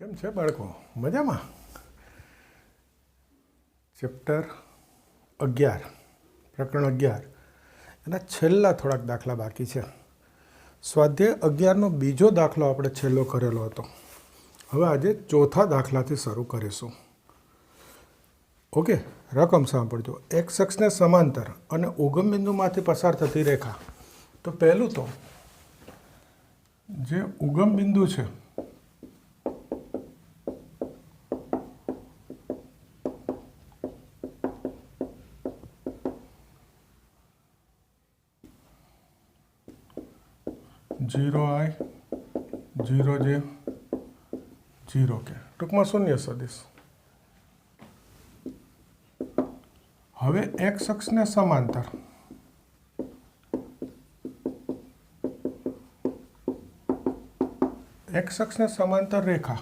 કેમ છે બાળકો? મજામાં? ચેપ્ટર 11 પ્રકરણ 11 એના છેલ્લા થોડાક દાખલા બાકી છે. સ્વાધ્યાય 11નો બીજો દાખલો આપણે છેલ્લો કરેલો હતો. હવે આજે ચોથા દાખલાથી શરૂ કરીશું. ઓકે, રકમ સાંભળજો. એક્સ અક્ષને સમાંતર અને ઉગમ બિંદુમાંથી પસાર થતી રેખા. તો પહેલું તો જે ઉગમ બિંદુ છે जीरो आई जीरो जे जीरो के टूंकमां शून्य सदिश. हवे एक्स अक्ष ने समांतर एक्स अक्ष ने समांतर रेखा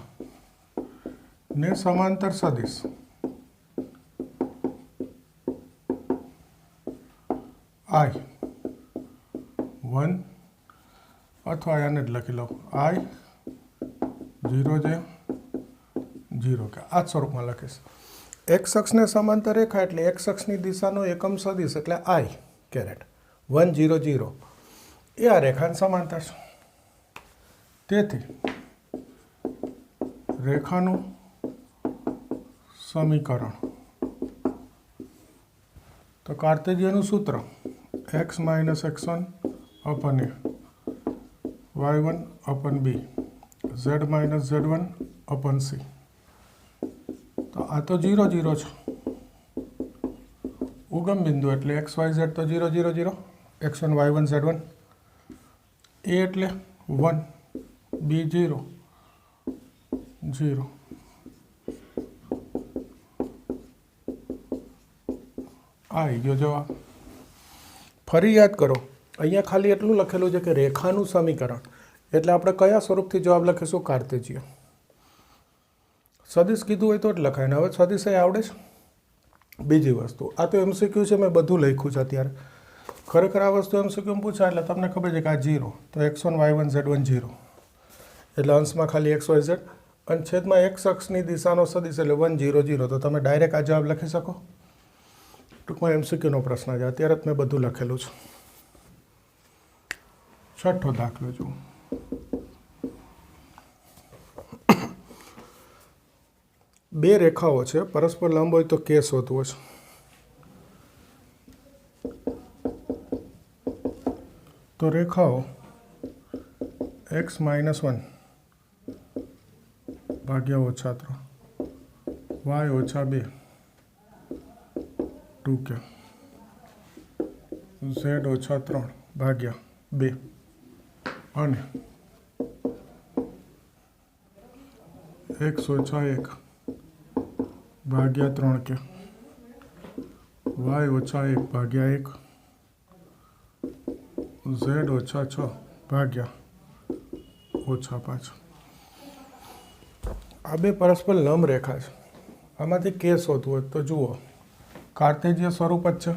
ने समांतर सदिश आई वन अथवा आने लखी लो आई जीरो जे जीरो के आ स्वरूप में लखीश. एक्स अक्ष ने समांतर रेखा एटले एक्स अक्ष की दिशा एकम सदिश एटले आई कैरेट 1 0 0 ए आ रेखा समांतर छे. तेथी रेखानु समीकरण तो कार्तेशियन सूत्र एक्स माइनस x1 अपन ए y1 अपन b z माइनस z1 अपन c. तो आ तो 0 0 है. उगम बिंदु एटले एक्स वाय जेड तो 0 0 0 x1 y1 z1 ए एटले 1 b 0 0 आई गयो जवाब. फरी याद करो, अहींया खाली एटलुं लखेलुं छे के रेखानुं समीकरण एटले आपणे कया स्वरूपथी जवाब लखीशुं? कार्तेशियन. सदिश कीधुं होय तो ज लखाय. हवे सदिश आवडे छे. बीजी वस्तु आ तो एमसीक्यू छे, मैं बधुं लख्युं छे अत्यारे. खरेखर आ वस्तु एमसीक्यू में पूछाय एटले तमने खबर छे के आ 0 तो x1 y1 z1 0 एटले अंशमां खाली x y z अने छेदमां एक्स अक्षनी दिशानो सदिश एटले 1 0 0. तो तमे डायरेक्ट आ जवाब लखी शको. टूंकमां एमसीक्यूनो प्रश्न छे, अत्यारे ज मैं बधुं लखेलुं छे. छठो दाखलो जुओ. बे रेखाओ छे, परस्पर लंब होय तो के शोधवो छे. तो रेखाओ एक्स माइनस 1 भाग्या ओछा 3 वाय ओछा 2 2 के z ओछा 3 भाग्या 2 અને x ओछा 1 भाग्या 3 के y ओछा 1 भाग्या 1 z ओछा 6 भाग्या ओछा 5. आ बे परस्पर लंब रेखा है. आमांथी के शोधवो होय तो जुओ, कार्तेशियन स्वरूप ज छे.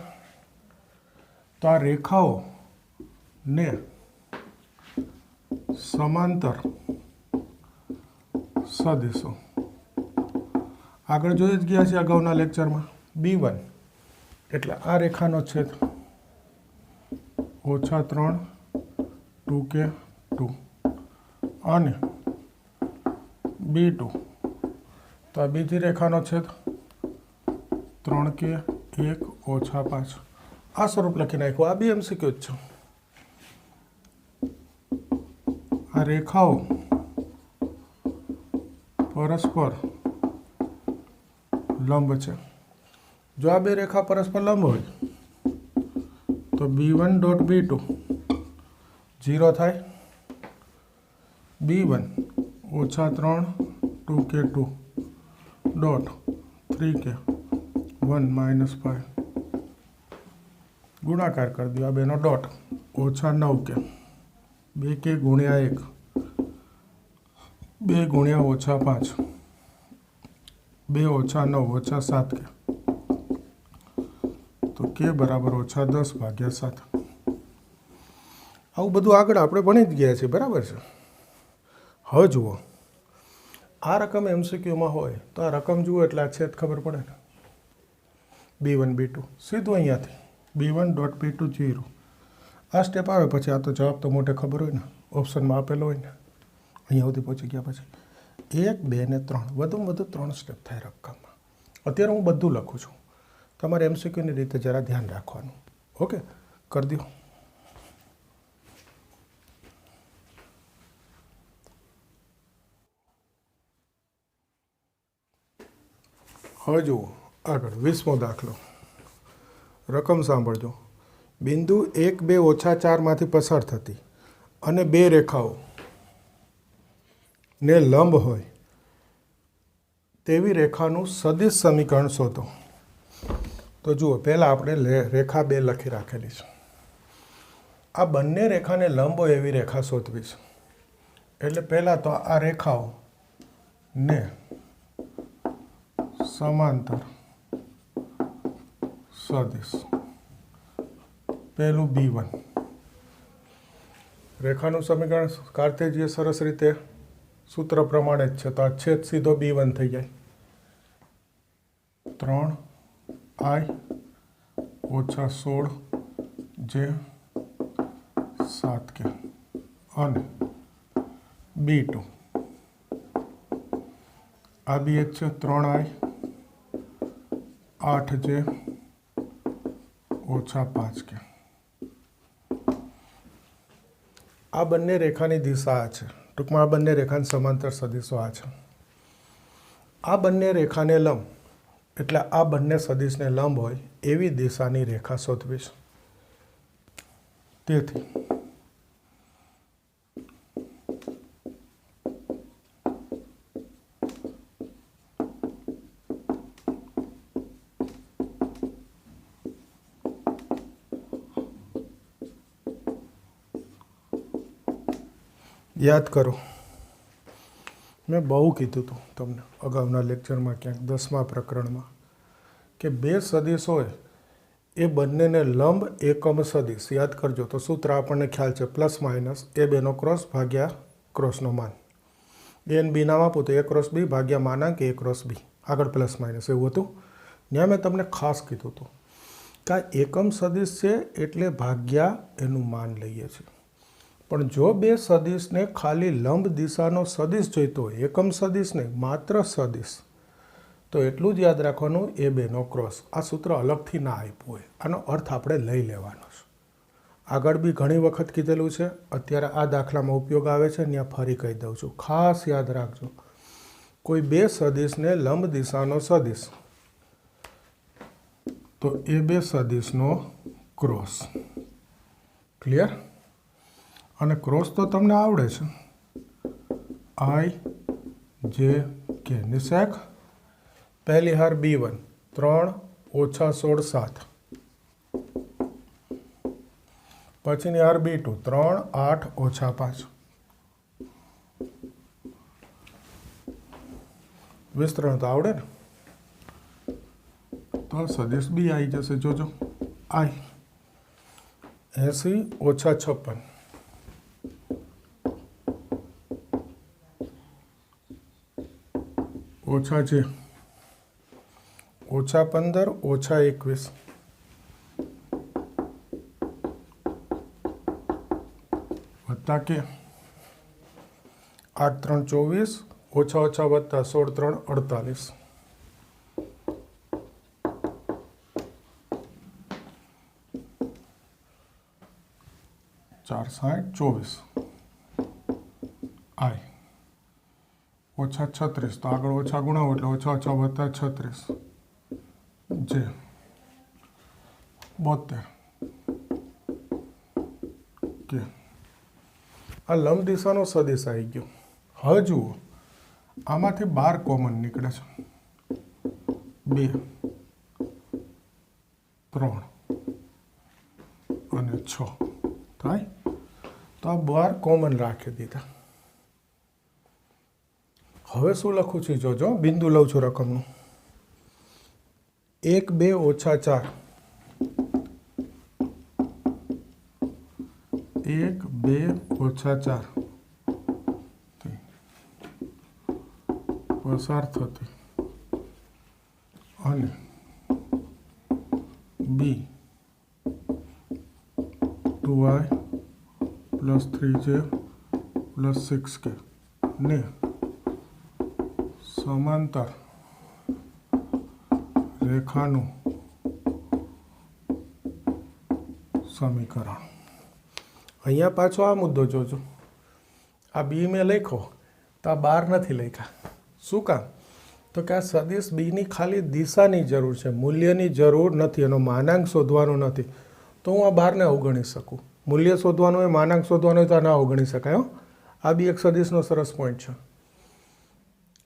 तो आ रेखाओ ने समांतर सदिशो आगळ जोई ज गया छे अगाउना लेक्चर में. b1 एटले आ रेखानो छेद ओछा 3 2 के 2 અને b2 तो आ बीजी रेखानो छेद 3 के 1 ओछा 5. आ स्वरूप लखी नाख्युं. आ बी एमसीक्यू ज छे. आ रेखाओ परस्पर लंब है. जो आ बे रेखा परस्पर लंब होय तो b1 डॉट b2 0 थाय. b1 ओछा 3 2 के 2 डॉट 3 के 1 माइनस 5 गुणाकार कर दियो. आ बेनो डॉट ओछा 9 के 2 के गुणिया 1 2 गुणिया ओछा 5 2 ओछा 9 ओछा 7 के तो के बराबर ओछा 10 भाग्या 7. આવું બધું આગળ આપણે ભણી જ ગયા છીએ, બરાબર છે. હવે જુઓ, આ રકમ એમસીક્યુમાં હોય તો આ રકમ જુઓ એટલે આ છેદ ખબર પડે ને, B1 B2 સીધું અહીંયાથી B1 ડોટ B2 0. આ સ્ટેપ આવે પછી આ તો જવાબ તો મોટે ખબર હોય ને, ઓપ્શનમાં આપેલો હોય ને. અહીંયા સુધી પહોંચી ગયા પછી 1 2 ને 3 વધુમાં વધુ 3 સ્ટેપ થાય રકમમાં. અત્યારે હું બધું લખું છું, તમારે એમસીક્યુની રીતે જરા ધ્યાન રાખવાનું. ઓકે, કરી દો. હવે જુઓ આગળ 20મો દાખલો. રકમ સાંભળજો. બિંદુ 1 2 ઓછા 4માંથી પસાર થતી અને બે રેખાઓ ને લંબ હોય તેવી રેખાનું સદિશ સમીકરણ શોધો. તો જુઓ, પહેલાં આપણે રેખા 2 લખી રાખેલી છે. આ બંને રેખાને લંબ હોય એવી રેખા શોધવી છે. એટલે પહેલાં તો આ રેખાઓ ને સમાંતર સદિશ, પહેલું B1. રેખાનું સમીકરણ કાર્તેજીય સરસ રીતે સૂત્ર પ્રમાણે જ છે, તો આ છેદ સીધો B1 થઈ જાય. 3I ઓછા 16 જે 7K અને B2 આ બી એક છે 3I 8 જે ઓછા 5K. આ બંને રેખાની દિશા આ છે. ટૂંકમાં આ બંને રેખાની સમાંતર સદિશો આ છે. આ બંને રેખાને લંબ એટલે આ બંને સદિશને લંબ હોય એવી દિશાની રેખા શોધવી છે. તેથી યાદ કરો, મેં બહુ કીધું હતું તમને અગાઉના લેક્ચરમાં ક્યાંક 10મા પ્રકરણમાં કે બે સદિશ હોય એ બંનેને લંબ એકમ સદિશ. યાદ કરજો તો સૂત્ર આપણને ખ્યાલ છે પ્લસ માઇનસ એ બેનો ક્રોસ ભાગ્યા ક્રોસનો માન. એ અને બી નામ આપું તો એ ક્રોસ બી ભાગ્યા માનાંક એ ક્રોસ બી, આગળ પ્લસ માઇનસ એવું હતું. ત્યાં મેં તમને ખાસ કીધું હતું કે આ એકમ સદિશ છે એટલે ભાગ્યા એનું માન લઈએ છીએ. પણ જો બે સદિશને ખાલી લંબ દિશાનો સદિશ જોઈતો હોય, એકમ સદિશ નહીં માત્ર સદિશ, તો એટલું જ યાદ રાખવાનું એ બેનો ક્રોસ. આ સૂત્ર અલગથી ના આપ્યું હોય, આનો અર્થ આપણે લઈ લેવાનો છે. આગળ બી ઘણી વખત કીધેલું છે, અત્યારે આ દાખલામાં ઉપયોગ આવે છે, ત્યાં ફરી કહી દઉં છું, ખાસ યાદ રાખજો. કોઈ બે સદિશને લંબ દિશાનો સદિશ તો એ બે સદિશનો ક્રોસ. ક્લિયર? અને ક્રોસ તો તમને આવડે છે, I J K. નિશેખ પહેલી હાર B1 3 ઓછા 16 7, પછીની હાર B2 3 8 ઓછા 5. વિસ્તરણ તો આવડે ને, તો સદિશ બી આવી જશે. જોજો I 80 ઓછા 56 ઓછા છે ઓછા 15 ઓછા 21 વત્તા કે 8 3 24 ઓછા ઓછા વત્તા 16 3 48 4 60 24 I ઓછા 36, તો આગળ ઓછા ગુણાવો એટલે ઓછા ઓછા વત્તા 36 જે 72 કે. આ લંબ દિશાનો સદિશ આવી ગયો. હવે જુઓ, આમાંથી 12 કોમન નીકળે છે, 2 3 અને 6 થાય. તો આ 12 કોમન રાખી દીધા. હવે શું લખું છું જોજો, બિંદુ લઉં છું રકમનું. 1 2 ઓછા 4 1 2 ઓછા 4 પસાર થતી અને બી 2i plus 3j plus 6k ને સમાંતર રેખાનું સમીકરણ. અહીંયા પાછો આ મુદ્દો જોજો. આ બી મેં લખ્યો તો આ 12 નથી લખ્યા. શું કામ? તો કે આ સદિશ બીની ખાલી દિશાની જરૂર છે, મૂલ્યની જરૂર નથી, એનો માનાંક શોધવાનો નથી. તો હું આ 12ને અવગણી શકું. મૂલ્ય શોધવાનું હોય, માનાંક શોધવાનું હોય તો આ ના અવગણી શકાય. હો, આ બી એક સદિશનો સરસ પોઈન્ટ છે.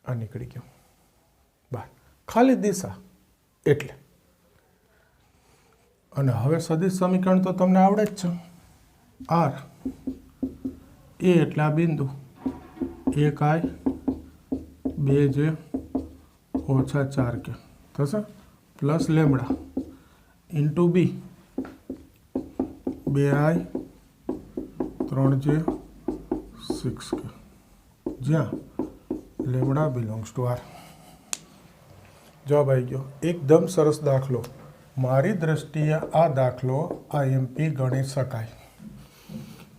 આ નીકળી ગયો બહાર, ખાલી દિશા એટલે. અને હવે સદિશ સમીકરણ તો તમને આવડે જ છે. આર એ એટલે આ બિંદુ 1i 2j ઓછા 4k થશે પ્લસ લેમડા ઇન્ટુ બી 2i 3j 6k જ્યાં લેમડા બિલોંગ્સ ટુ આર. જવાબ આવી ગયો. એકદમ સરસ દાખલો. મારી દ્રષ્ટિએ આ દાખલો આઈએમપી ગણી શકાય.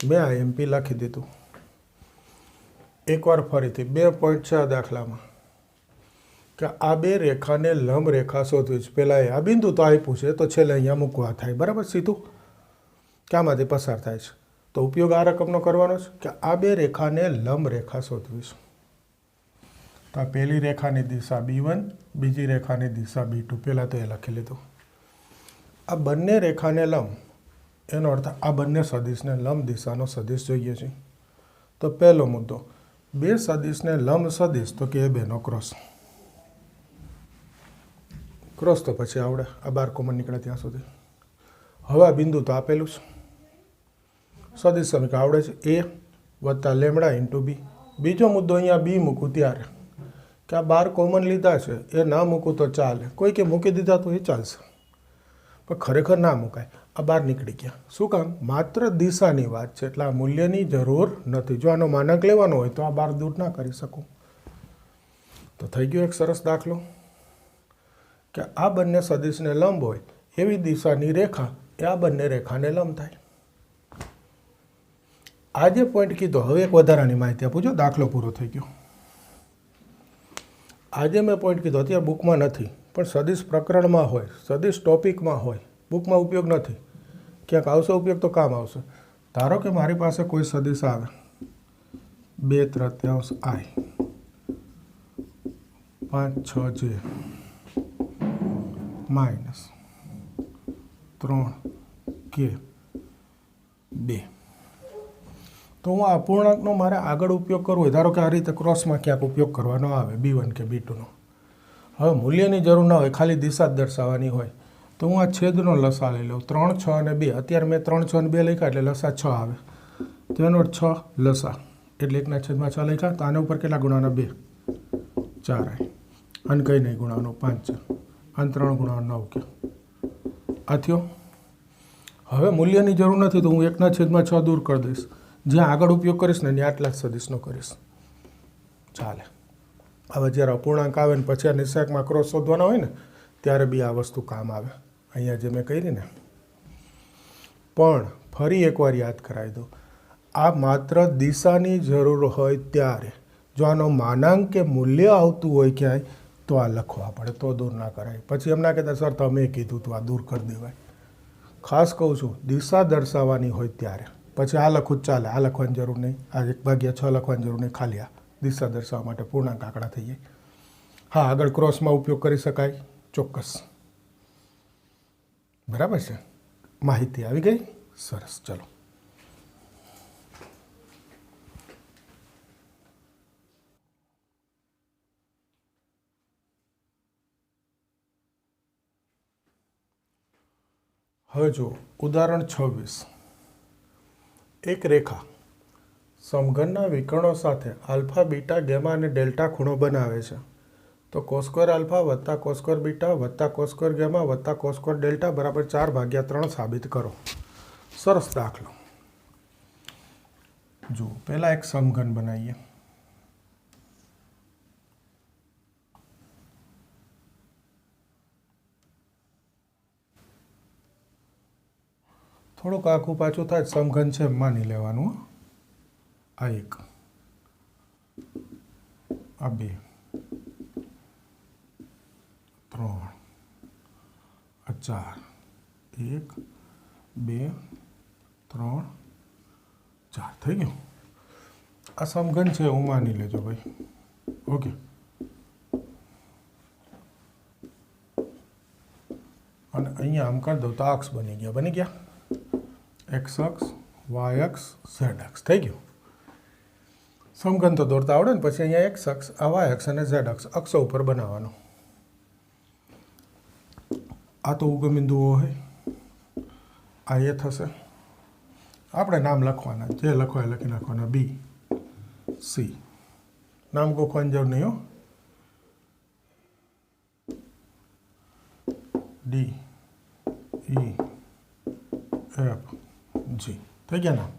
મેં આઈએમપી લખી દીધું. એકવાર ફરીથી 2 પોઈન્ટ છે આ દાખલામાં કે આ બે રેખાને લંબ રેખા શોધવી છે. પહેલાં આ બિંદુ તો આપ્યું છે, તો છેલ્લે અહીંયા મૂકવા થાય. બરાબર, સીધું ક્યાંમાંથી પસાર થાય છે. તો ઉપયોગ આ રકમનો કરવાનો છે કે આ બે રેખાને લંબ રેખા શોધવી છે. તો આ પહેલી રેખાની દિશા B1, બીજી રેખાની દિશા B2. પહેલાં તો એ લખી લીધું. આ બંને રેખાને લંબ, એનો અર્થ આ બંને સદિશને લંબ દિશાનો સદિશ જોઈએ છે. તો પહેલો મુદ્દો, બે સદિશને લંબ સદિશ તો કે એ બેનો ક્રોસ. ક્રોસ તો પછી આવડે, આ 12 કોમન નીકળે ત્યાં સુધી. હવે આ બિંદુ તો આપેલું છે, સદિશ સમીકરણ આવડે છે. એ વત્તા લેમડા ઇન્ટુ બી. બીજો મુદ્દો અહીંયા બી મૂકું ત્યારે કે આ 12 કોમન લીધા છે, એ ના મૂકું તો ચાલે. કોઈ કે મૂકી દીધા તો એ ચાલશે, પણ ખરેખર ના મુકાય. આ 12 નીકળી ગયા. શું કામ? માત્ર દિશાની વાત છે, એટલે આ મૂલ્યની જરૂર નથી. જો આનો માનાંક લેવાનો હોય તો આ 12 દૂર ના કરી શકું. તો થઈ ગયો એક સરસ દાખલો કે આ બંને સદિશને લંબ હોય એવી દિશાની રેખા એ આ બંને રેખાને લંબ થાય. આ જે પોઈન્ટ કીધો, હવે એક વધારાની માહિતી આપું. જો દાખલો પૂરો થઈ ગયો. આજે મેં પોઈન્ટ કીધો, અત્યારે બુકમાં નથી, પણ સદિશ પ્રકરણમાં હોય, સદિશ ટોપિકમાં હોય, બુકમાં ઉપયોગ નથી. ક્યાંક આવશે ઉપયોગ તો કામ આવશે. ધારો કે મારી પાસે કોઈ સદિશ આવે 2/3 i 5/6j માઇનસ 3k2. તો હું આ અપૂર્ણાંકનો મારે આગળ ઉપયોગ કરવો હોય, ધારો કે આ રીતે ક્રોસમાં ક્યાંક ઉપયોગ કરવાનો આવે B1 કે B2નો. હવે મૂલ્યની જરૂર ના હોય, ખાલી દિશા જ દર્શાવવાની હોય, તો હું આ છેદનો લસા લઈ લઉં. 3, 6 અને 2. અત્યારે મેં 3, 6 અને 2 લખ્યા એટલે લસા 6 આવે. તો એનો 6 લસા એટલે 1/6 લખ્યા. તો આના ઉપર કેટલા ગુણાના? 2, 4i. અને કંઈ નહીં ગુણાવાનો 5 છે, અને 3 ગુણાવાનો 9 કે આ થયો. હવે મૂલ્યની જરૂર નથી તો હું 1/6 દૂર કરી દઈશ. જ્યાં આગળ ઉપયોગ કરીશ ને ત્યાં આટલા જ સદિશનો કરીશ, ચાલે. હવે જ્યારે અપૂર્ણાંક આવે ને પછી આ નિશ્ચયકમાં ક્રોસ શોધવાના હોય ને ત્યારે બી આ વસ્તુ કામ આવે. અહીંયા જે મેં કરી ને. પણ ફરી એકવાર યાદ કરાવી દો, આ માત્ર દિશાની જરૂર હોય ત્યારે. જો આનો માનાંક કે મૂલ્ય આવતું હોય ક્યાંય તો આ લખવા પડે, તો દૂર ના કરાય. પછી એમ ના કહેતા સર તમે કીધું તો આ દૂર કરી દેવાય. ખાસ કહું છું, દિશા દર્શાવવાની હોય ત્યારે. પછી આ લખવું જ ચાલે, આ લખવાની જરૂર નહીં, આ 1/6 લખવાની જરૂર નહીં, ખાલી આ દિશા દર્શાવવા માટે પૂર્ણાંક આંકડા થઈ જાય. હા, આગળ ક્રોસમાં ઉપયોગ કરી શકાય, ચોક્કસ. બરાબર છે, માહિતી આવી ગઈ? સરસ, ચલો. હવે જુઓ ઉદાહરણ 26. એક રેખા સમઘનના વિકર્ણો સાથે આલ્ફા, બીટા, ગેમા અને ડેલ્ટા ખૂણો બનાવે છે. તો cos² આલ્ફા વત્તા cos² બીટા વત્તા cos² ગેમા વત્તા cos² ડેલ્ટા બરાબર 4/3 સાબિત કરો. સરસ દાખલો. જુઓ પહેલાં એક સમઘન બનાવીએ. થોડુંક આખું પાછું થાય સમઘન છે એમ માની લેવાનું હો. આ એક, આ બે, ત્રણ, આ ચાર, એક, બે, ત્રણ, ચાર થઈ ગયું. આ સમઘન છે એવું માની લેજો ભાઈ. ઓકે, અને અહીંયા આમ કરી દઉં તો અક્ષ બની ગયા. એક્સ અક્ષ, વાય અક્ષ, ઝેડ અક્ષ થઈ ગયું. સમઘન તો દોરતા આવડે ને. પછી અહીંયા એક્સ અક્ષ, આ વાય અક્ષ અને ઝેડ અક્ષ અક્ષો ઉપર બનાવવાનું. આ તો ઉગમ બિંદુઓ હોય. આ એ થશે. આપણે નામ લખવાના, જે લખવા લખી નાખવાના. બી, સી, નામ ગોખવાની જરૂર નહીં હો. ડી, ઈ, એફ, જી થઈ ગયા નામ.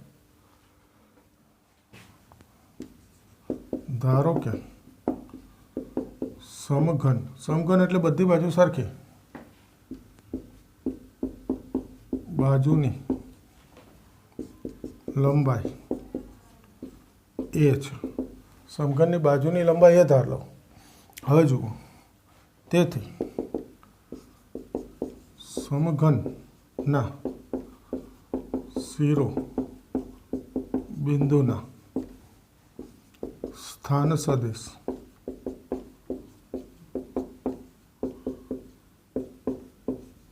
ધારો કે સમઘન, સમઘન એટલે બધી બાજુ સરખી, બાજુની લંબાઈ એ છે. સમઘનની બાજુની લંબાઈ એ ધાર લો. હવે જુઓ, તેથી સમઘનના શિરો બિંદુના સ્થાન સદિશ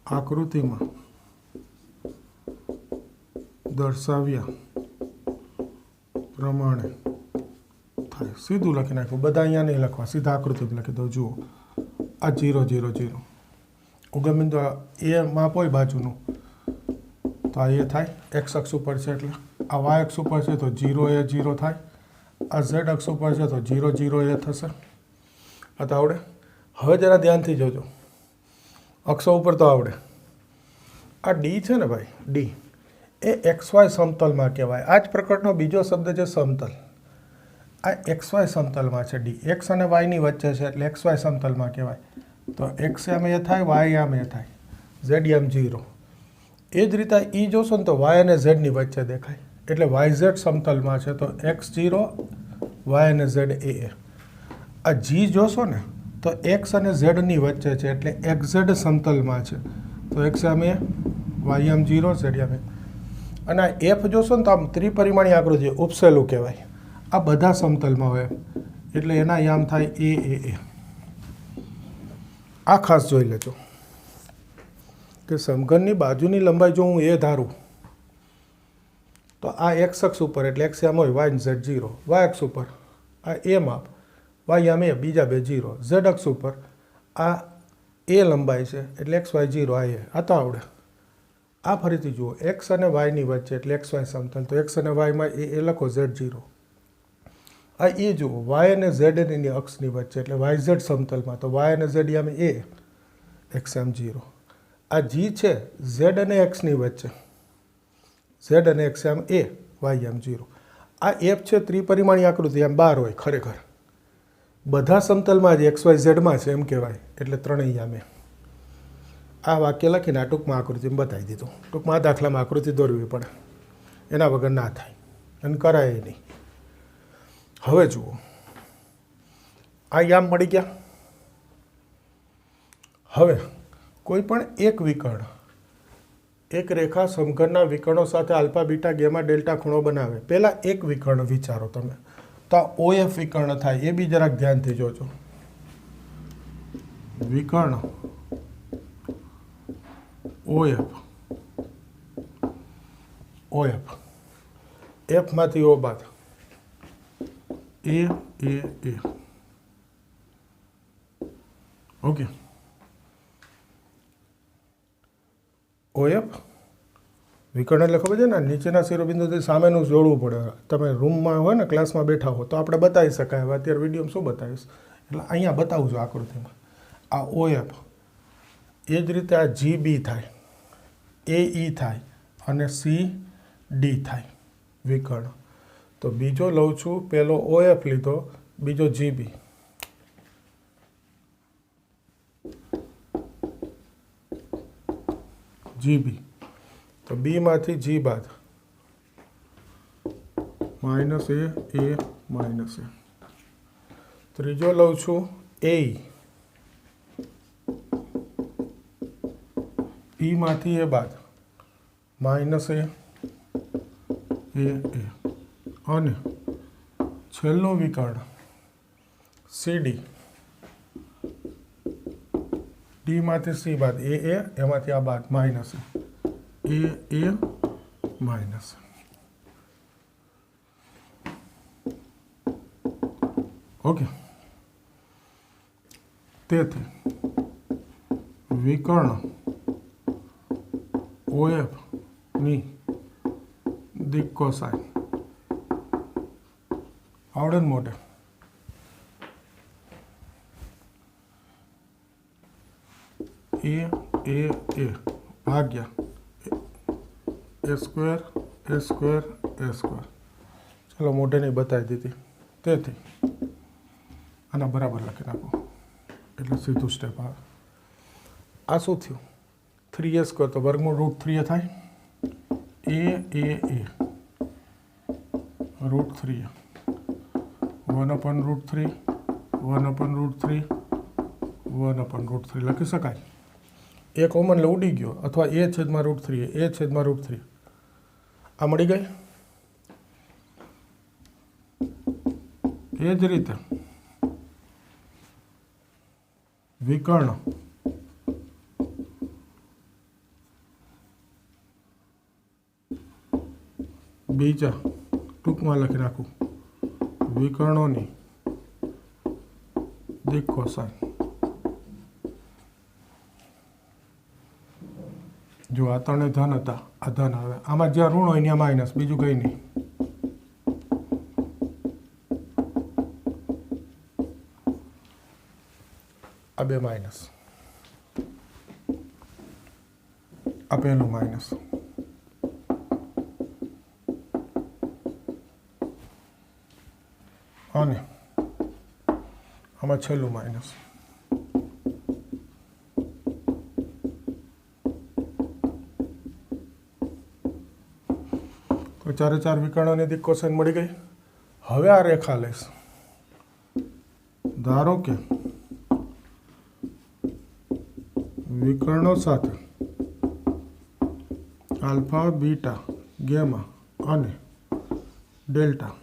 આકૃતિમાં દર્શાવ્યા પ્રમાણે થાય. સીધું લખી નાખ્યું. બધા અહીંયા નહીં લખવા, સીધા આકૃતિ લખી દો. જુઓ, આ 0, 0, 0 ઉગમ બિંદુ એમાં હોય બાજુનું, તો આ એ થાય. એક્સ અક્ષ ઉપર છે એટલે આ વાય અક્ષ ઉપર છે તો 0 એ 0 થાય. આ ઝેડ અક્ષ ઉપર છે તો 0, 0 એ થશે. આ તો આવડે. હવે જરા ધ્યાનથી જોજો, અક્ષો ઉપર તો આવડે. આ ડી છે ને ભાઈ, ડી એ એક્સ વાય સમતલમાં કહેવાય. આ જ પ્રકારનો બીજો શબ્દ છે સમતલ. આ એક્સ વાય સમતલમાં છે ડી. એક્સ અને વાયની વચ્ચે છે એટલે એક્સ વાય સમતલમાં કહેવાય. તો એક્સ એમ એ થાય, વાય એમ એ થાય, ઝેડ એમ 0. એ જ રીતે ઈ જોશો ને તો વાય અને ઝેડની વચ્ચે દેખાય એટલે વાય ઝેડ સમતલમાં છે તો એક્સ 0, વાય અને ઝેડ એ. આ જી જોશો ને તો એક્સ અને ઝેડની વચ્ચે છે એટલે એક્સ ઝેડ સમતલમાં છે તો એક્સ એમ એ, વાય એમ 0, ઝેડ એમ એ. અને આ એફ જોશો ને તો આમ ત્રિપરિમાણીય આકૃતિ ઉપસેલું કહેવાય. આ બધા સમતલમાં હોય એટલે એના યામ થાય એ. આ ખાસ જોઈ લેજો કે સમઘનની બાજુની લંબાઈ જો હું એ ધારું તો આ એક્સ અક્ષ ઉપર એટલે એક્સ એમ હોય, વાય ઝેડ 0. વાય અક્ષ ઉપર આ એ માપ, વાય એમ એ, બીજા બે 0. ઝેડ અક્ષ ઉપર આ એ લંબાઈ છે એટલે એક્સ વાય 0. આ એ. આ તો આવડે. આ ફરીથી જુઓ, એક્સ અને વાયની વચ્ચે એટલે એક્સ વાય સમતલ તો એક્સ અને વાયમાં એ લખો ઝેડ 0. આ એ જુઓ, વાય અને ઝેડની અક્ષની વચ્ચે એટલે વાય ઝેડ સમતલમાં તો વાય અને ઝેડ એમ એ, એક્સ એમ 0. આ જી છે ઝેડ અને એક્સની વચ્ચે, ઝેડ અને એક્સ એમ એ, વાય એમ 0. આ એફ છે ત્રિપરિમાણીય આકૃતિ એમ 12 હોય. ખરેખર બધા સમતલમાં જ એક્સ વાય ઝેડમાં છે એમ કહેવાય એટલે ત્રણેય આમે. આ વાક્ય લખીને આ ટૂંકમાં આકૃતિમાં બતાવી દીધું. ટૂંકમાં આ દાખલામાં આકૃતિ દોરવી પડે, એના વગર ના થાય અને કરાય નહીં. હવે જુઓ, આ યામ મળી ગયા. હવે કોઈ પણ એક વિકર્ણ, એક રેખા સમઘનના વિકર્ણો સાથે આલ્ફા, બીટા, ગેમા, ડેલ્ટા ખૂણો બનાવે. પહેલાં એક વિકર્ણ વિચારો તમે, તો આ OF વિકર્ણ થાય. એ બી જરાક ધ્યાનથી જોજો. વિકર્ણ OF, એફમાંથી O બાદ એ. ઓકે, OF વિકર્ણ એટલે ખબર છે ને, નીચેના શિરોબિંદુથી સામેનું જોડવું પડે. તમે રૂમમાં હોય ને, ક્લાસમાં બેઠા હો તો આપણે બતાવી શકાય. હવે અત્યારે વિડીયોમાં શું બતાવીશ એટલે અહીંયા બતાવું છું આકૃતિમાં. આ OF, એ જ રીતે આ GB થાય, AE થાય અને CD થાય વિકર્ણ. તો બીજો લઉં છું, પહેલો OF લીધો, બીજો GB. तो बी मांथी जी बाद माइनस ए माइनस ए। त्रीजो लઉં છું ए ई मांथी ए बाद माइनस ए અને છેલ્લો વિકર્ણ સી ડી માંથી સી બાદ એ એમાંથી આ બાદ માઇનસ એ માઇનસ। ઓકે, તેથી વિકર્ણ OF ની દિક કોસાઇન આવડે ને મોટે? એ ભાગ્યા એ સ્ક્વેર ચલો મોટે નહીં બતાવી દીધી। તેથી આના બરાબર લખી નાખો એટલે સીધું સ્ટેપ આવે। આ શું થયું? 3a² તો વર્ગમૂળ √3a થાય। એ √3a 1/√3 1/√3 લખી શકાય। એ કોમન એટલે ઉડી ગયો અથવા a/√3 આ મળી ગઈ। એ જ રીતે વિકર્ણ બીજા ટૂંકમાં લખી નાખું વિકર્ણોની દિક કોસાઇન। જો આ ત્રણે ધન હતા, આ ધન આવે, આમાં જ્યાં ઋણ હોય ત્યાં માઇનસ, બીજું કંઈ નહીં। આ બે માઇનસ, આ પહેલું માઇનસ, અને આમાં છેલ્લું માઇનસ। તો ચારે ચાર વિકર્ણોની દિક કોસાઇન મળી ગઈ। હવે આ રેખા લઈશ। ધારો કે વિકર્ણો સાથે આલ્ફા બીટા ગેમા અને ડેલ્ટા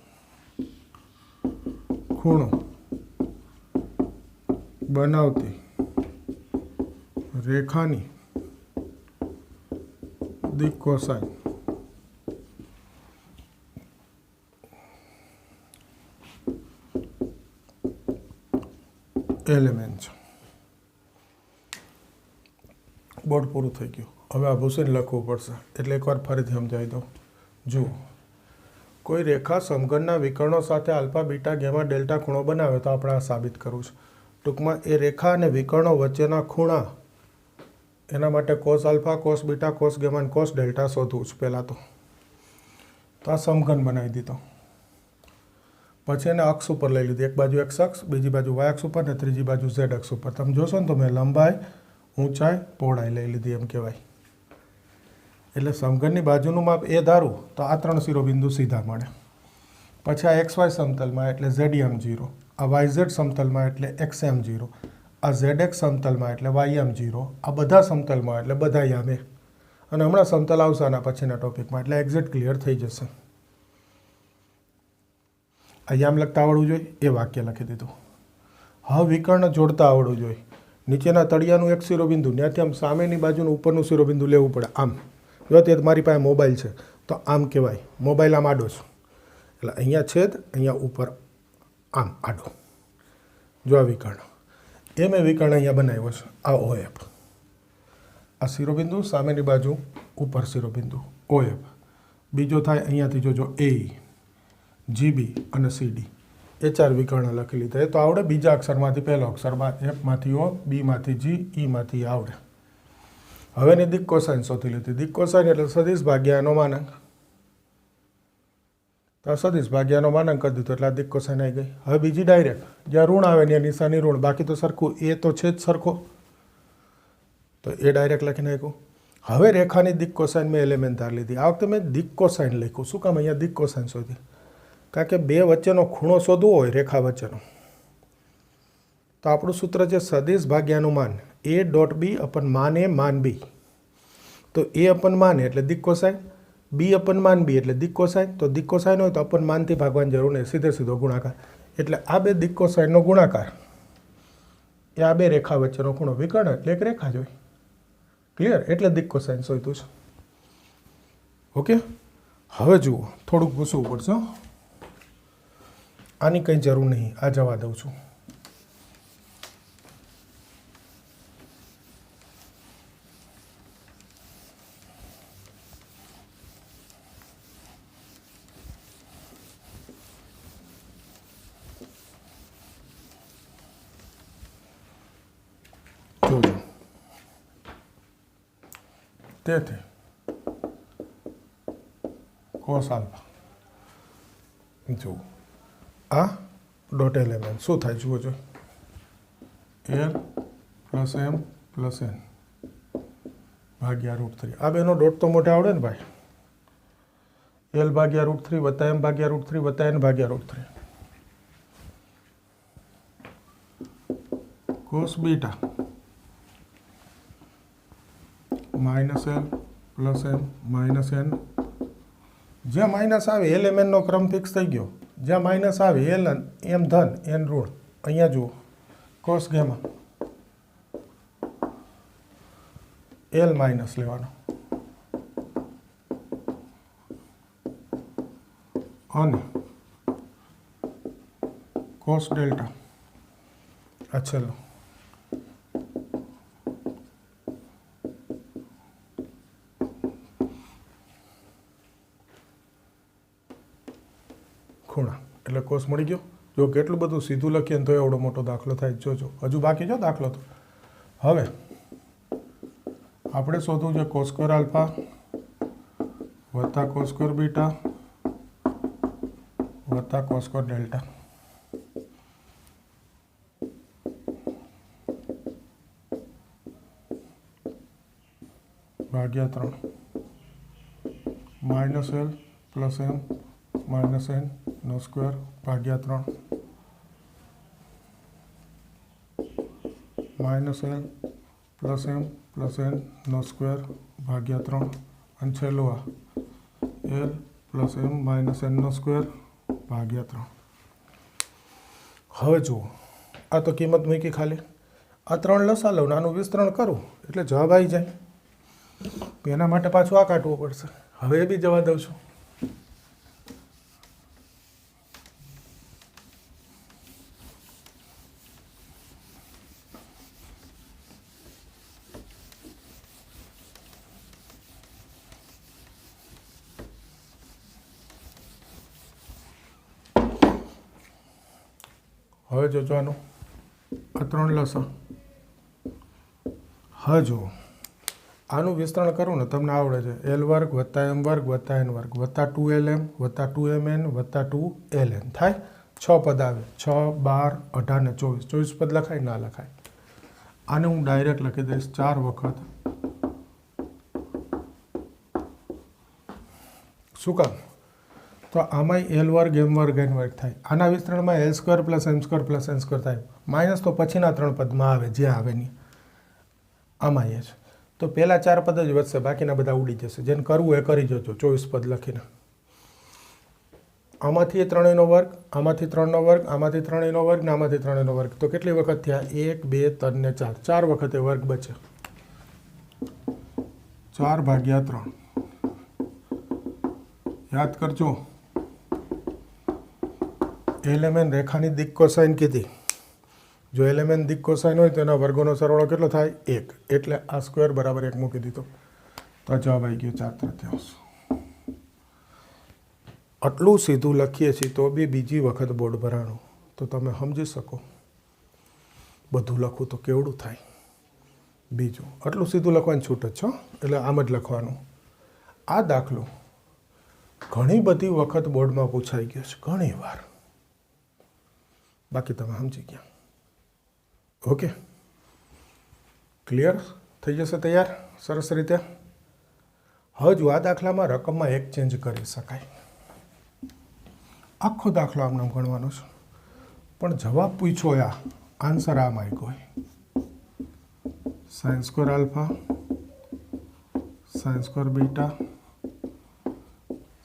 ખૂણો બનાવતી રેખાની દિક કોસાઇન એલિમેન્ટ છે। બોર્ડ પૂરું થઈ ગયું। હવે આ ભૂસીને લખવું પડશે એટલે એકવાર ફરીથી સમજાવી દઉં। જુઓ, કોઈ રેખા સમઘનના વિકર્ણો સાથે આલ્ફા બીટા ગેમા ડેલ્ટા ખૂણો બનાવે તો આપણે આ સાબિત કરવું છે। ટૂંકમાં એ રેખા અને વિકર્ણો વચ્ચેના ખૂણા, એના માટે cos alpha, cos beta, cos gamma અને કોસ ડેલ્ટા શોધવું છે પહેલાં તો આ સમઘન બનાવી દીધો। પછી એને અક્ષ ઉપર લઈ લીધી, એક બાજુ x અક્ષ, બીજી બાજુ y અક્ષ ઉપર ને ત્રીજી બાજુ z અક્ષ ઉપર। તમે જોશો ને તો મેં લંબાઈ, ઊંચાઈ, પહોળાઈ લઈ લીધી એમ કહેવાય। એટલે સમઘનની બાજુનું માપ એ ધારું તો આ ત્રણ શિરોબિંદુ સીધા મળે। પછી આ XY સમતલમાં એટલે ZM0, આ YZ સમતલમાં એટલે XM0, આ ZX સમતલમાં એટલે YM0, આ બધા સમતલમાં એટલે બધા યામે। અને હમણાં સમતલ આવશે આના પછીના ટોપિકમાં એટલે એક્ઝેક્ટ ક્લિયર થઈ જશે। આ યામ લખતા આવડવું જોઈએ, એ વાક્ય લખી દીધું। હવે વિકર્ણ જોડતા આવડવું જોઈએ। નીચેના તળિયાનું એક શિરોબિંદુ ત્યાંથી આમ સામેની બાજુનું ઉપરનું શિરોબિંદુ લેવું પડે। આમ જો તે મારી પાસે મોબાઈલ છે તો આમ કહેવાય, મોબાઈલ આમ આડો છે એટલે અહીંયા છેદ, અહીંયા ઉપર આમ આડો। જો આ વિકર્ણ, એ મેં વિકર્ણ અહીંયા બનાવ્યો છે, આ OF, આ શિરોબિંદુ સામેની બાજુ ઉપર શિરોબિંદુ OF। બીજો થાય અહીંયાથી જોજો AE, GB અને CD, એ ચાર વિકર્ણ લખી લીધા। એ તો આવડે। બીજા અક્ષરમાંથી પહેલો અક્ષર બાદ F માંથી O, B માંથી G, E માંથી આવડે। હવે એની દિક કોસાઇન શોધી લીધી। દિક કોસાઇન એટલે સદિશ ભાગ્યા એનો માનાંક। તો આ સદિશ ભાગ્યા એનો માનાંક કરી દીધો એટલે આ દિક કોસાઇન આવી ગઈ। હવે બીજી ડાયરેક્ટ, જ્યાં ઋણ આવે ત્યાં નિશાની ઋણ, બાકી તો સરખું, એ તો છે જ સરખો, તો એ ડાયરેક્ટ લખી નાખ્યું। હવે રેખાની દિક કોસાઇન મેં એલિમેન્ટ ધાર લીધી. આ વખતે મેં દિક કોસાઇન લખ્યું. શું કામ? અહીંયા દિક કોસાઇન શોધી. કારણ કે બે વચ્ચેનો ખૂણો શોધવો હોય રેખા વચ્ચેનો, તો આપણું સૂત્ર છે સદિશ ભાગ્યાનું માન એ ડોટ બી અપન માન એ માન બી. તો એ અપન માન એ એટલે દિક કોસાઇન, બી અપન માન બી એટલે દિક કોસાઇન. તો દિક કોસાઇન હોય તો અપન માનથી ભાગવાની જરૂર નહીં, સીધે સીધો ગુણાકાર. એટલે આ બે દિક કોસાઇનનો ગુણાકાર એ આ બે રેખા વચ્ચેનો ખૂણો. વિકર્ણ એટલે એક રેખા જ હોય. ક્લિયર? એટલે દિક કોસાઇન શોધ્યું છે. ઓકે, હવે જુઓ, થોડુંક પૂછવું પડશે. આની કંઈ જરૂર નહીં, આ જવા દઉં છું. જોજો, તેથી કોસ આલ્ફા જુઓ, આ ડોટ એલિમેન્ટ શું થાય જુઓ જો, એલ પ્લસ એમ પ્લસ એન ભાગ્યા √3. આ બેનો ડોટ તો મોટે આવડે ને ભાઈ. એલ ભાગ્યા √3 વત્તા એમ ભાગ્યા √3 વત્તા એન ભાગ્યા √3 cos beta minus l plus m minus n. જ્યાં માઇનસ આવે એલ એમ એનનો ક્રમ ફિક્સ થઈ ગયો. જ્યાં માઇનસ આવે એલ એમ ધન એન ઋણ. અહીંયા જુઓ કોસ ગેમા એલ માઇનસ લેવાનો અને કોસ ડેલ્ટા આ છેલ્લો. ખૂણા એટલે કોસ મળી ગયો. જો કેટલું બધું સીધું લખીએ ને તો એવડો મોટો દાખલો થાય. જોજો હજુ બાકી જો દાખલો તો. હવે આપણે શોધવું છે કોસ સ્ક્વેર આલ્ફા વત્તા કોસ સ્ક્વેર બીટા વત્તા કોસ સ્ક્વેર ડેલ્ટા. ભાગ્યા 3 minus l plus m minus N નો સ્ક્વેર ભાગ્યા 3 માઇનસ એલ પ્લસ એમ પ્લસ એન નો સ્ક્વેર ભાગ્યા 3 અને છેલ્લું આ L plus m minus N નો સ્ક્વેર ભાગ્યા 3. હવે જુઓ, આ તો કિંમત મૂકી ખાલી. આ 3 લસા લઉં, આનું વિસ્તરણ કરું એટલે જવાબ આવી જાય. એના માટે પાછું આ કાઢવું પડશે. હવે એ બી જવા દઉં છું. હવે જોજો આનું આ 3 લસા. હવે જુઓ, આનું વિસ્તરણ કરું ને તમને આવડે છે એલ વર્ગ વત્તા એમ વર્ગ વત્તા એન વર્ગ વત્તા 2LM વત્તા 2MN વત્તા 2LN થાય. 6 પદ આવે. 6, 12, 18 ને 24. 24 પદ લખાય ના લખાય. આને હું ડાયરેક્ટ લખી દઈશ 4 વખત. શું કામ? તો આમાં એલ વર્ગ એમ વર્ગ એન વર્ગ થાય. આના વિસ્તરણમાં L square plus M square plus N square થાય. માઇનસ તો પછીના 3 પદમાં આવે જે આવે નહીં. આમાં એ છે તો પહેલા 4 પદ જ વધશે, બાકીના બધા ઉડી જશે. જેને કરવું એ કરી જજો 24 પદ લખીને. આમાંથી 3નો વર્ગ, આમાંથી 3નો વર્ગ, આમાંથી 3નો વર્ગ ને આમાંથી 3નો વર્ગ. તો કેટલી વખત થયા? 1, 2, 3 ને 4. 4 વખતે વર્ગ બચે. 4 ભાગ્યા 3. યાદ કરજો, એલિમેન્ટ રેખાની દિક કોસાઇન કીધી. જો એલિમેન્ટ દિક કોસાઇન હોય તો એના વર્ગોનો સરવાળો કેટલો થાય? 1. એટલે આ સ્ક્વેર બરાબર 1 મૂકી દીધો તો જવાબ આવી ગયો 4/3. આટલું સીધું લખીએ છીએ તો બી બીજી વખત બોર્ડ ભરાણું તો તમે સમજી શકો બધું લખું તો કેવડું થાય. બીજું આટલું સીધું લખવાની છૂટ જ છો, એટલે આમ જ લખવાનું. આ દાખલો ઘણી બધી વખત બોર્ડમાં પૂછાઈ ગયો છે, ઘણી વાર. બાકી તમે સમજી ગયા. ઓકે, ક્લિયર થઈ જશે? તૈયાર સરસ રીતે. હવે જો આ દાખલામાં રકમમાં એક ચેન્જ કરી શકાય. આખો દાખલો આમ નામ ગણવાનો છે, પણ જવાબ પૂછો આ આન્સર આમાં આવી ગયો. Sine square alpha, sine square beta,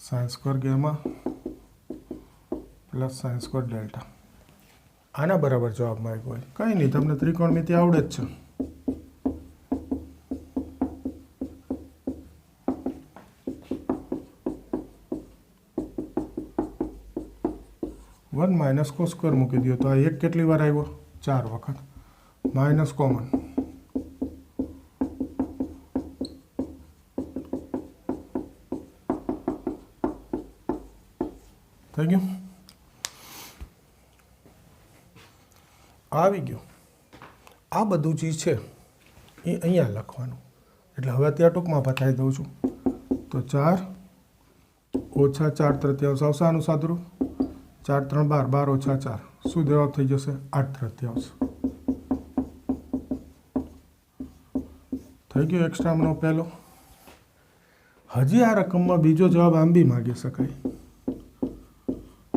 sine square gamma plus sine square delta. આના બરાબર જવાબમાં આવી ગયો. કંઈ નહીં, તમને ત્રિકોણમિતિ આવડે જ છે. વન માઇનસ કો સ્ક્વેર મૂકી દો તો આ એક કેટલી વાર આવ્યો? 4 વખત. માઇનસ કોમન, થઈ ગયું. આવી ગયું. આ બધું જે છે એ અહીંયા લખવાનું. એટલે હવે અત્યારે ટૂંકમાં બતાવી દઉં છું. તો 4 ઓછા 4 તૃતીયાંશ આવશે આનું સાદુરૂપ. 4 3 12, 12 ઓછા 4 શું જવાબ થઈ જશે? 8 તૃતીયાંશ. થઈ ગયો એક્સ્ટ્રાનો પહેલો. હજી આ રકમમાં બીજો જવાબ આમ બી માગી શકાય.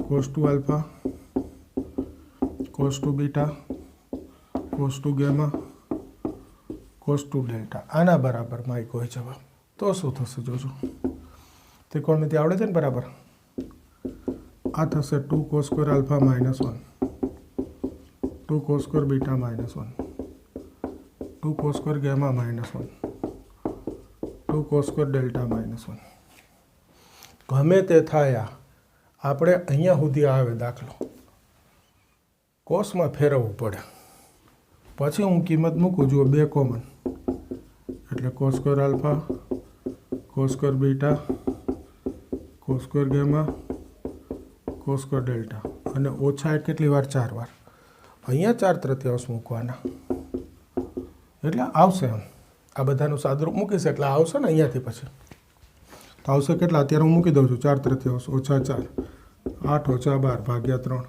cos 2 alpha, cos 2 beta, cos 2 gamma, cos 2 delta. આના બરાબર માં કોઈ જવાબ. તો શું થશે જોજો. ત્રિકોણમિતિ આવડે છે ને બરાબર? આ થશે 2 cos square alpha -1, 2 cos square beta -1, 2 cos square gamma -1, 2 cos square delta -1. ગમે તે થાય, આપણે અહીંયા સુધી આવે દાખલો કોસમાં ફેરવવું પડે. પછી હું કિંમત મૂકું, જુઓ 2 કોમન એટલે cos square alpha, cos square beta, cos square gamma, cos square delta. અને ઓછા કેટલી વાર? 4 વાર. અહીંયા 4 તૃતીયાંશ મૂકવાના એટલે આવશે. એમ આ બધાનું સાદુરૂપ મૂકીશ એટલે આવશે ને અહીંયાથી. પછી તો આવશે કેટલા? અત્યારે હું મૂકી દઉં છું 4 તૃતીયાંશ ઓછા 4, 8 ઓછા 12 ભાગ્યા 3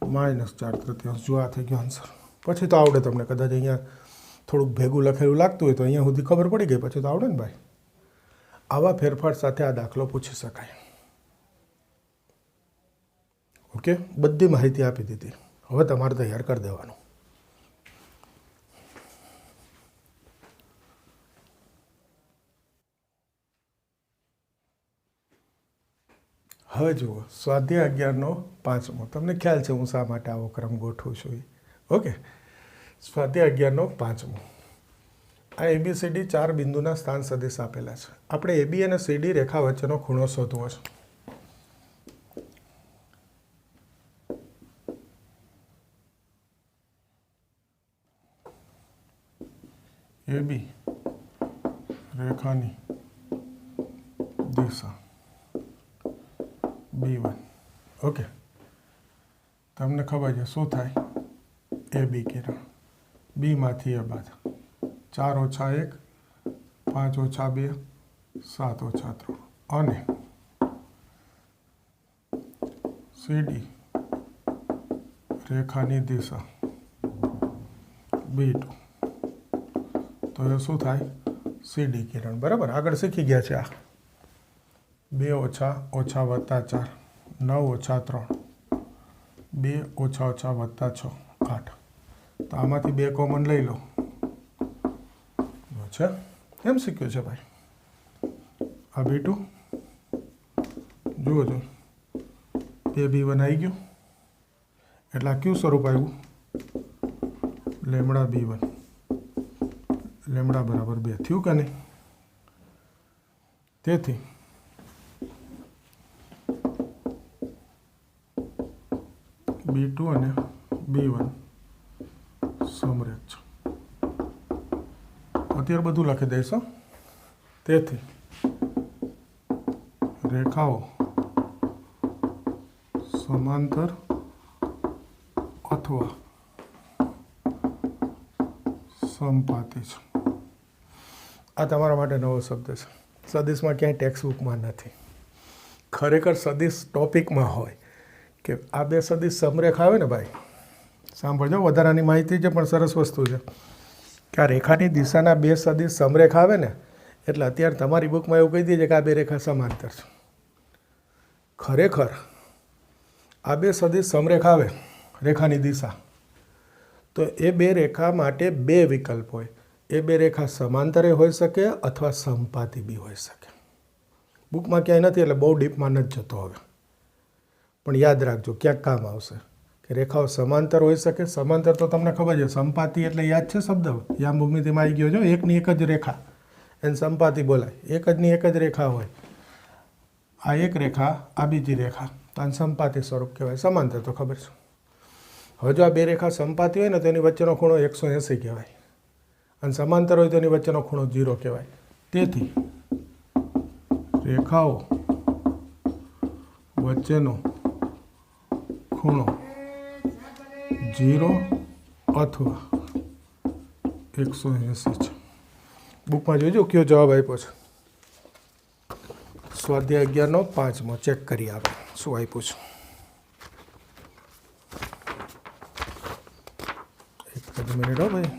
-4 તૃતીયાંશ. જો આ થઈ ગયો આન્સર. પછી તો આવડે તમને. કદાચ અહીંયા થોડુંક ભેગું લખેલું લાગતું હોય તો અહીંયા સુધી ખબર પડી ગઈ, પછી તો આવડે ને ભાઈ. આવા ફેરફાર સાથે આ દાખલો પૂછી શકાય. ઓકે, બધી માહિતી આપી દીધી. હવે તમારે તૈયાર કરી દેવાનું. હવે જુઓ, સ્વાધ્યાય 11નો 5મો. તમને ખ્યાલ છે હું શા માટે આવો ક્રમ ગોઠવું છું એ. ઓકે, સ્વાધ્યાય 11નો 5મો. આ ABCD 4 બિંદુના સ્થાન સદિશ આપેલા છે. આપણે AB અને CD રેખા વચ્ચેનો ખૂણો શોધવો છે. AB રેખાની દિશા B1. ઓકે, તમને ખબર છે શું થાય? AB કિરણ બીમાંથી એ બાદ 4 ઓછા 1, 5 ઓછા 2, 7 ઓછા 3. અને CD રેખાની દિશા B2. તો એ શું થાય? CD કિરણ. બરાબર, આગળ શીખી ગયા છે. આ 2 ઓછા ઓછા વત્તા 4, 9 ઓછા 3, 2 ઓછા ઓછા વત્તા 6, 8. તો આમાંથી 2 કોમન લઈ લો. છે એમ શીખ્યું છે ભાઈ. આ B2 જુઓ જો, 2 B1 આવી ગયું એટલે આ કયું સ્વરૂપ આવ્યું? Lambda B1. લેમડા બરાબર 2 થયું કે નહીં? તેથી B2 અને B1 સમરેખ છે. અત્યારે બધું લખી દઈશ. તેથી રેખાઓ સમાંતર અથવા સમપાતી છે. આ તમારા માટે નવો શબ્દ છે. સદિશમાં ક્યાંય ટેક્સ્ટ બુકમાં નથી. ખરેખર સદિશ ટોપિકમાં હોય કે આ 2 સદિશ સમરેખ આવે ને ભાઈ, સાંભળજો, વધારાની માહિતી છે પણ સરસ વસ્તુ છે કે આ રેખાની દિશાના 2 સદિશ સમરેખ આવે ને એટલે અત્યારે તમારી બુકમાં એવું કહી દે કે આ બે રેખા સમાંતર છે. ખરેખર આ બે સદિશ સમરેખ આવે રેખાની દિશા, તો એ બે રેખા માટે બે વિકલ્પ હોય. એ બે રેખા સમાંતરે હોઈ શકે અથવા સમપાતી બી હોઈ શકે. બુકમાં ક્યાંય નથી એટલે બહુ ડીપમાં નથી જતો હવે, પણ યાદ રાખજો ક્યાંક કામ આવશે કે રેખાઓ સમાંતર હોઈ શકે. સમાંતર તો તમને ખબર છે, સંપાતી એટલે યાદ છે શબ્દ, યામ ભૂમિતિમાં આવી ગયો છો. એકની એક જ રેખા એને સંપાતી બોલાય. એક જની એક જ રેખા હોય, આ એક રેખા આ બીજી રેખા, તો આને સંપાતી સ્વરૂપ કહેવાય. સમાંતર તો ખબર છે. હવે જો આ બે રેખા સંપાતી હોય ને તો એની વચ્ચેનો ખૂણો 180 કહેવાય, અને સમાંતર હોય તો એની વચ્ચેનો ખૂણો 0 કહેવાય. તેથી રેખાઓ વચ્ચેનો ખૂણો 0 અથવા 180 છે. બુકમાં જોજો કયો જવાબ આપ્યો છે. સ્વાધ્યાય 11નો 5મો ચેક કરીએ આપણે શું આપ્યું છે. એક જ મિનિટ હો ભાઈ.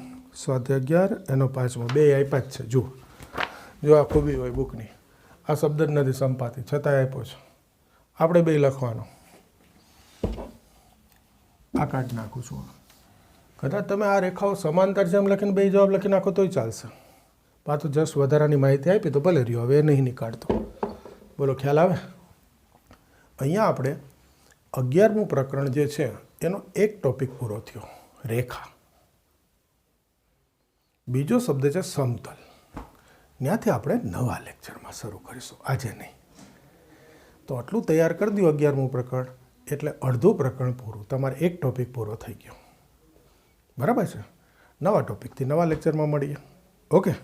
સ્વાધ્યાય 11 એનો 5મો બે આપ્યા જ છે. જો આ ખૂબી હોય બુકની, આ શબ્દ જ નથી સંપાતી છતાંય આપ્યો છે. આપણે બે લખવાનો, આ કાઢી નાખું છું. કદાચ તમે આ રેખાઓ સમાંતર છે એમ લખીને બે જવાબ લખી નાખો તોય ચાલશે. પાછું જસ્ટ વધારાની માહિતી આપી તો ભલે રહ્યો, હવે એ નહીં નીકાળતો. બોલો ખ્યાલ આવે? અહીંયા આપણે 11મું પ્રકરણ જે છે એનો એક ટોપિક પૂરો થયો, રેખા. બીજો શબ્દ છે સમતલ. ત્યાંથી આપણે નવા લેક્ચરમાં શરૂ કરીશું, આજે નહીં. તો આટલું તૈયાર કરી દો 11મું પ્રકરણ, એટલે અડધું પ્રકરણ પૂરું. તમારે એક ટોપિક પૂરો થઈ ગયો. બરાબર છે? નવા ટોપિકથી નવા લેક્ચરમાં મળીએ. ઓકે.